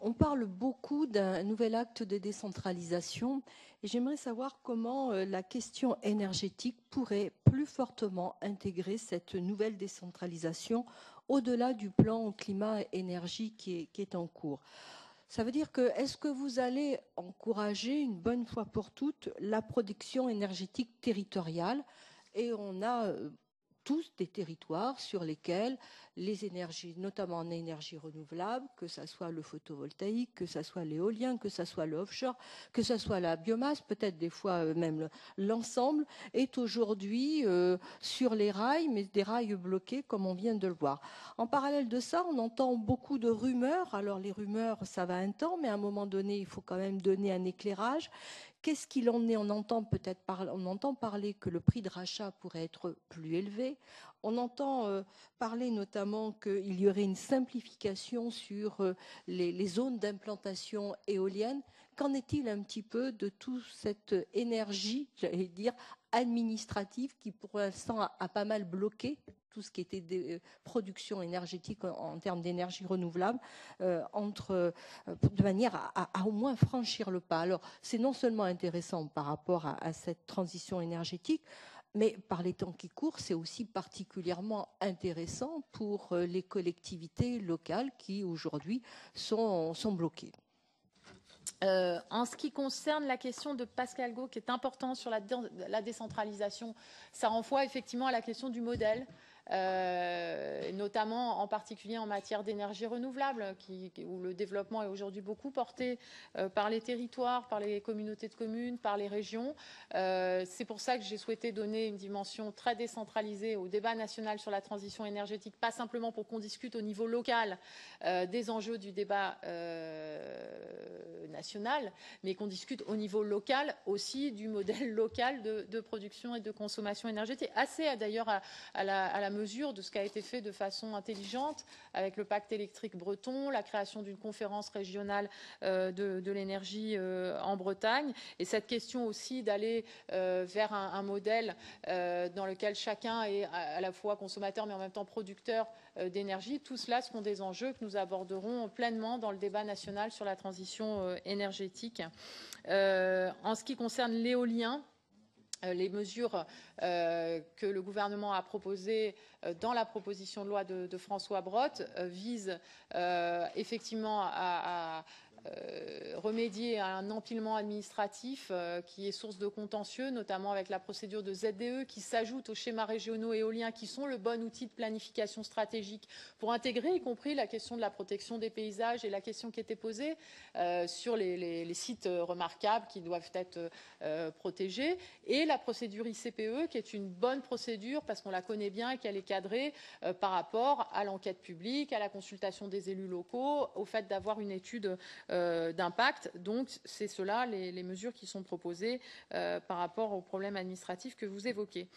On parle beaucoup d'un nouvel acte de décentralisation et j'aimerais savoir comment la question énergétique pourrait plus fortement intégrer cette nouvelle décentralisation au-delà du plan climat-énergie qui est en cours. Ça veut dire que, est-ce que vous allez encourager une bonne fois pour toutes la production énergétique territoriale? Et on a tous des territoires sur lesquels les énergies, notamment en énergie renouvelable, que ce soit le photovoltaïque, que ce soit l'éolien, que ce soit le offshore, que ce soit la biomasse, peut-être des fois même l'ensemble, est aujourd'hui sur les rails, mais des rails bloqués comme on vient de le voir. En parallèle de ça, on entend beaucoup de rumeurs. Alors les rumeurs, ça va un temps, mais à un moment donné, il faut quand même donner un éclairage. Qu'est-ce qu'il en est? On entend on entend parler que le prix de rachat pourrait être plus élevé. On entend parler notamment qu'il y aurait une simplification sur les zones d'implantation éolienne. Qu'en est-il un petit peu de toute cette énergie, j'allais dire, administrative qui pour l'instant a pas mal bloqué tout ce qui était production énergétique en termes d'énergie renouvelable, de manière à au moins franchir le pas. Alors, c'est non seulement intéressant par rapport à cette transition énergétique, mais par les temps qui courent, c'est aussi particulièrement intéressant pour les collectivités locales qui, aujourd'hui, sont bloquées. En ce qui concerne la question de Pascal Gau, qui est important sur la décentralisation, ça renvoie effectivement à la question du modèle, notamment en particulier en matière d'énergie renouvelable, où le développement est aujourd'hui beaucoup porté par les territoires, par les communautés de communes, par les régions. C'est pour ça que j'ai souhaité donner une dimension très décentralisée au débat national sur la transition énergétique, pas simplement pour qu'on discute au niveau local des enjeux du débat national, mais qu'on discute au niveau local aussi du modèle local de production et de consommation énergétique. Assez d'ailleurs à la mesure de ce qui a été fait de façon intelligente avec le pacte électrique breton, la création d'une conférence régionale de l'énergie en Bretagne, et cette question aussi d'aller vers un modèle dans lequel chacun est à la fois consommateur mais en même temps producteur d'énergie. Tout cela seront des enjeux que nous aborderons pleinement dans le débat national sur la transition énergétique. En ce qui concerne l'éolien, les mesures que le gouvernement a proposées dans la proposition de loi de François Brottes visent effectivement à remédier à un empilement administratif qui est source de contentieux, notamment avec la procédure de ZDE qui s'ajoute aux schémas régionaux éoliens qui sont le bon outil de planification stratégique pour intégrer y compris la question de la protection des paysages et la question qui était posée sur les sites remarquables qui doivent être protégés, et la procédure ICPE qui est une bonne procédure parce qu'on la connaît bien et qu'elle est cadrée par rapport à l'enquête publique, à la consultation des élus locaux, au fait d'avoir une étude d'impact. Donc, c'est cela les mesures qui sont proposées par rapport aux problèmes administratifs que vous évoquez.